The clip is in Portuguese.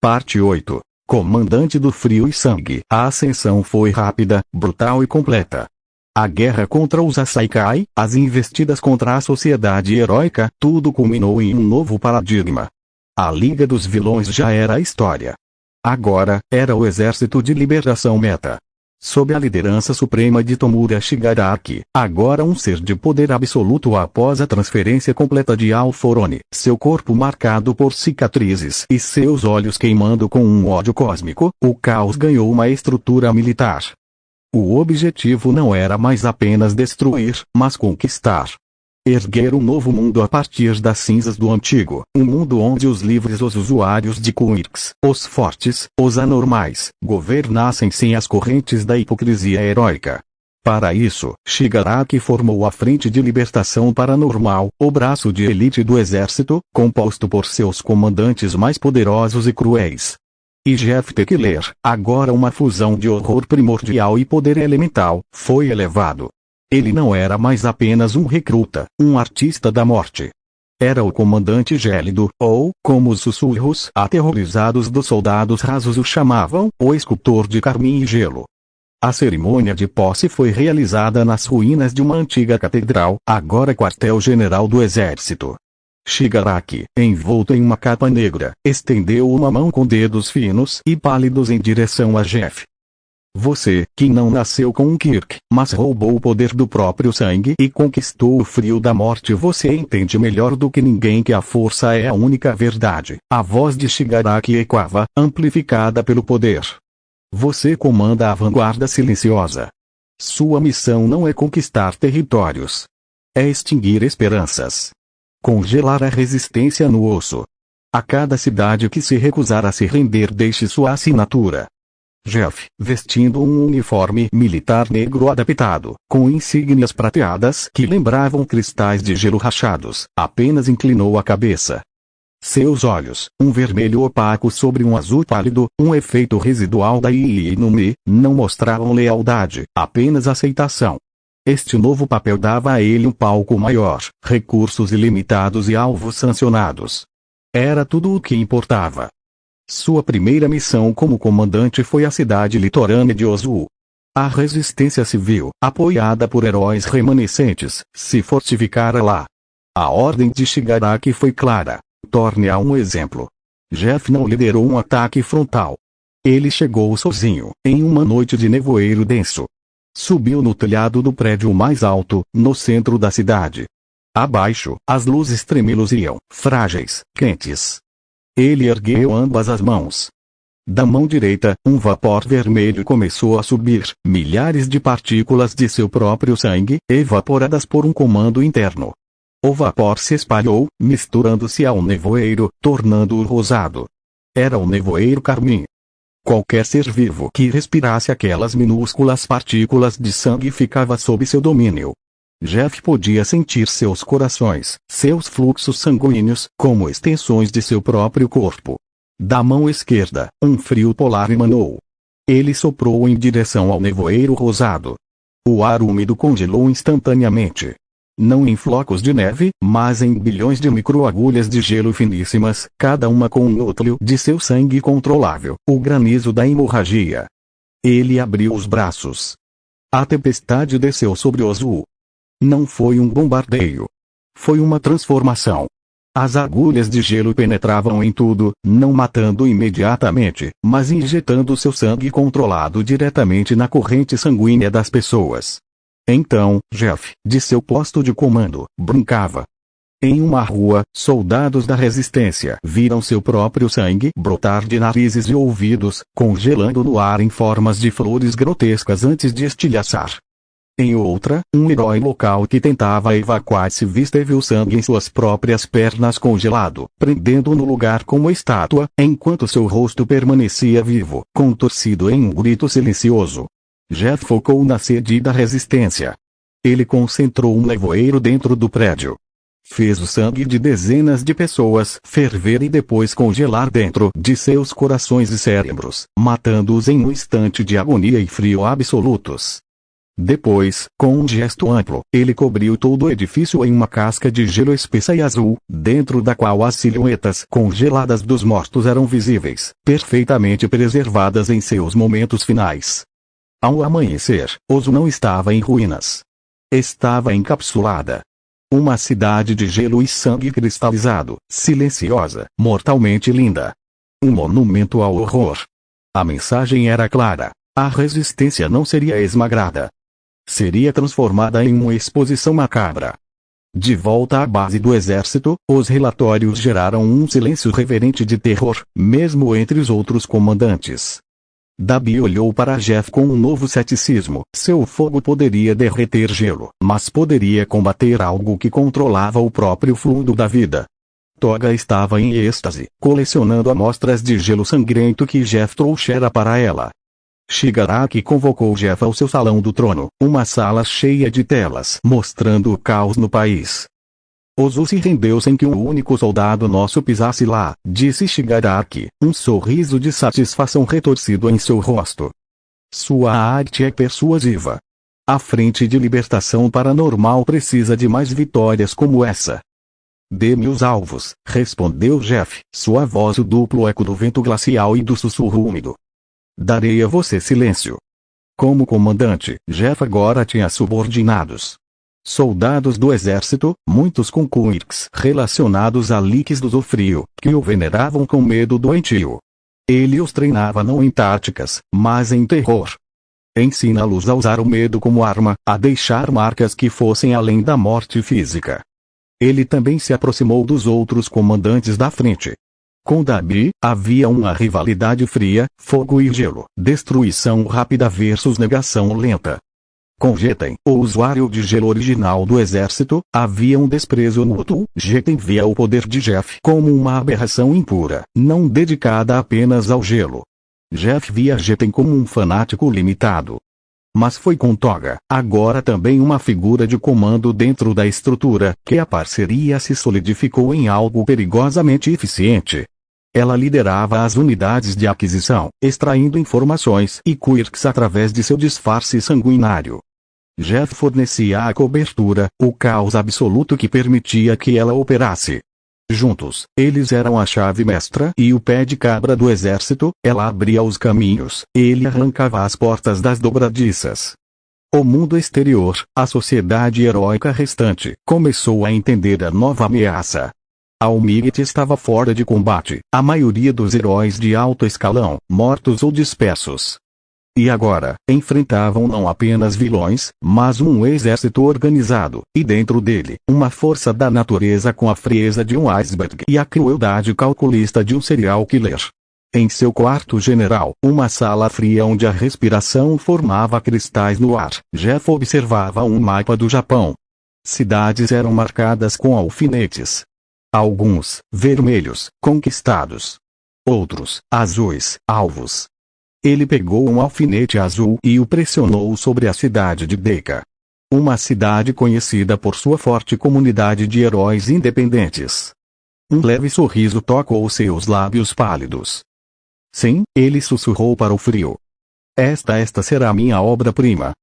Parte 8. Comandante do Frio e Sangue. A ascensão foi rápida, brutal e completa. A guerra contra os Asaikai, as investidas contra a sociedade heróica, tudo culminou em um novo paradigma. A Liga dos Vilões já era a história. Agora, era o Exército de Liberação Meta. Sob a liderança suprema de Tomura Shigaraki, agora um ser de poder absoluto após a transferência completa de Alforone, seu corpo marcado por cicatrizes e seus olhos queimando com um ódio cósmico, o caos ganhou uma estrutura militar. O objetivo não era mais apenas destruir, mas conquistar. Erguer um novo mundo a partir das cinzas do antigo, um mundo onde os livres, os usuários de Quirks, os fortes, os anormais, governassem sem as correntes da hipocrisia heróica. Para isso, Shigaraki formou a Frente de Libertação Paranormal, o braço de elite do exército, composto por seus comandantes mais poderosos e cruéis. E Jeff Tequiller, agora uma fusão de horror primordial e poder elemental, foi elevado. Ele não era mais apenas um recruta, um artista da morte. Era o comandante gélido, ou, como os sussurros aterrorizados dos soldados rasos o chamavam, o escultor de carmim e gelo. A cerimônia de posse foi realizada nas ruínas de uma antiga catedral, agora quartel-general do exército. Shigaraki, envolto em uma capa negra, estendeu uma mão com dedos finos e pálidos em direção a Jeff. Você, que não nasceu com um Kirk, mas roubou o poder do próprio sangue e conquistou o frio da morte, você entende melhor do que ninguém que a força é a única verdade. A voz de Shigaraki ecoava, amplificada pelo poder. Você comanda a vanguarda silenciosa. Sua missão não é conquistar territórios. É extinguir esperanças. Congelar a resistência no osso. A cada cidade que se recusar a se render, deixe sua assinatura. Jeff, vestindo um uniforme militar negro adaptado, com insígnias prateadas que lembravam cristais de gelo rachados, apenas inclinou a cabeça. Seus olhos, um vermelho opaco sobre um azul pálido, um efeito residual da Iinumi, não mostravam lealdade, apenas aceitação. Este novo papel dava a ele um palco maior, recursos ilimitados e alvos sancionados. Era tudo o que importava. Sua primeira missão como comandante foi a cidade litorânea de Ozu. A resistência civil, apoiada por heróis remanescentes, se fortificara lá. A ordem de Shigaraki foi clara: torne-a um exemplo. Jeff não liderou um ataque frontal. Ele chegou sozinho, em uma noite de nevoeiro denso. Subiu no telhado do prédio mais alto, no centro da cidade. Abaixo, as luzes tremeluziam, frágeis, quentes. Ele ergueu ambas as mãos. Da mão direita, um vapor vermelho começou a subir, milhares de partículas de seu próprio sangue, evaporadas por um comando interno. O vapor se espalhou, misturando-se ao nevoeiro, tornando-o rosado. Era o nevoeiro carmim. Qualquer ser vivo que respirasse aquelas minúsculas partículas de sangue ficava sob seu domínio. Jeff podia sentir seus corações, seus fluxos sanguíneos, como extensões de seu próprio corpo. Da mão esquerda, um frio polar emanou. Ele soprou em direção ao nevoeiro rosado. O ar úmido congelou instantaneamente. Não em flocos de neve, mas em bilhões de microagulhas de gelo finíssimas, cada uma com um núcleo de seu sangue controlável, o granizo da hemorragia. Ele abriu os braços. A tempestade desceu sobre Ozu. Não foi um bombardeio. Foi uma transformação. As agulhas de gelo penetravam em tudo, não matando imediatamente, mas injetando seu sangue controlado diretamente na corrente sanguínea das pessoas. Então, Jeff, de seu posto de comando, brincava. Em uma rua, soldados da resistência viram seu próprio sangue brotar de narizes e ouvidos, congelando no ar em formas de flores grotescas antes de estilhaçar. Em outra, um herói local que tentava evacuar civis teve o sangue em suas próprias pernas congelado, prendendo no lugar como estátua, enquanto seu rosto permanecia vivo, contorcido em um grito silencioso. Jeff focou na sede da resistência. Ele concentrou um nevoeiro dentro do prédio. Fez o sangue de dezenas de pessoas ferver e depois congelar dentro de seus corações e cérebros, matando-os em um instante de agonia e frio absolutos. Depois, com um gesto amplo, ele cobriu todo o edifício em uma casca de gelo espessa e azul, dentro da qual as silhuetas congeladas dos mortos eram visíveis, perfeitamente preservadas em seus momentos finais. Ao amanhecer, Ozu não estava em ruínas. Estava encapsulada. Uma cidade de gelo e sangue cristalizado, silenciosa, mortalmente linda. Um monumento ao horror. A mensagem era clara: a resistência não seria esmagrada. Seria transformada em uma exposição macabra. De volta à base do exército, os relatórios geraram um silêncio reverente de terror, mesmo entre os outros comandantes. Dabi olhou para Jeff com um novo ceticismo. Seu fogo poderia derreter gelo, mas poderia combater algo que controlava o próprio fluido da vida. Toga estava em êxtase, colecionando amostras de gelo sangrento que Jeff trouxera para ela. Shigaraki convocou Jeff ao seu salão do trono, uma sala cheia de telas mostrando o caos no país. Ozu se rendeu sem que um único soldado nosso pisasse lá, disse Shigaraki, um sorriso de satisfação retorcido em seu rosto. Sua arte é persuasiva. A Frente de Libertação Paranormal precisa de mais vitórias como essa. Dê-me os alvos, respondeu Jeff, sua voz o duplo eco do vento glacial e do sussurro úmido. Darei a você silêncio. Como comandante, Jeff agora tinha subordinados. Soldados do exército, muitos com quirks relacionados a líquidos do frio, que o veneravam com medo doentio. Ele os treinava não em táticas, mas em terror. Ensina-los a usar o medo como arma, a deixar marcas que fossem além da morte física. Ele também se aproximou dos outros comandantes da frente. Com Dabi, havia uma rivalidade fria, fogo e gelo, destruição rápida versus negação lenta. Com Jeten, o usuário de gelo original do exército, havia um desprezo mútuo. Jeten via o poder de Jeff como uma aberração impura, não dedicada apenas ao gelo. Jeff via Jeten como um fanático limitado. Mas foi com Toga, agora também uma figura de comando dentro da estrutura, que a parceria se solidificou em algo perigosamente eficiente. Ela liderava as unidades de aquisição, extraindo informações e quirks através de seu disfarce sanguinário. Jeff fornecia a cobertura, o caos absoluto que permitia que ela operasse. Juntos, eles eram a chave mestra e o pé de cabra do exército. Ela abria os caminhos, ele arrancava as portas das dobradiças. O mundo exterior, a sociedade heróica restante, começou a entender a nova ameaça. A Almirante estava fora de combate, a maioria dos heróis de alto escalão, mortos ou dispersos. E agora, enfrentavam não apenas vilões, mas um exército organizado, e dentro dele, uma força da natureza com a frieza de um iceberg e a crueldade calculista de um serial killer. Em seu quarto general, uma sala fria onde a respiração formava cristais no ar, Jeff observava um mapa do Japão. Cidades eram marcadas com alfinetes. Alguns, vermelhos, conquistados. Outros, azuis, alvos. Ele pegou um alfinete azul e o pressionou sobre a cidade de Deika. Uma cidade conhecida por sua forte comunidade de heróis independentes. Um leve sorriso tocou seus lábios pálidos. Sim, ele sussurrou para o frio. Esta será minha obra-prima.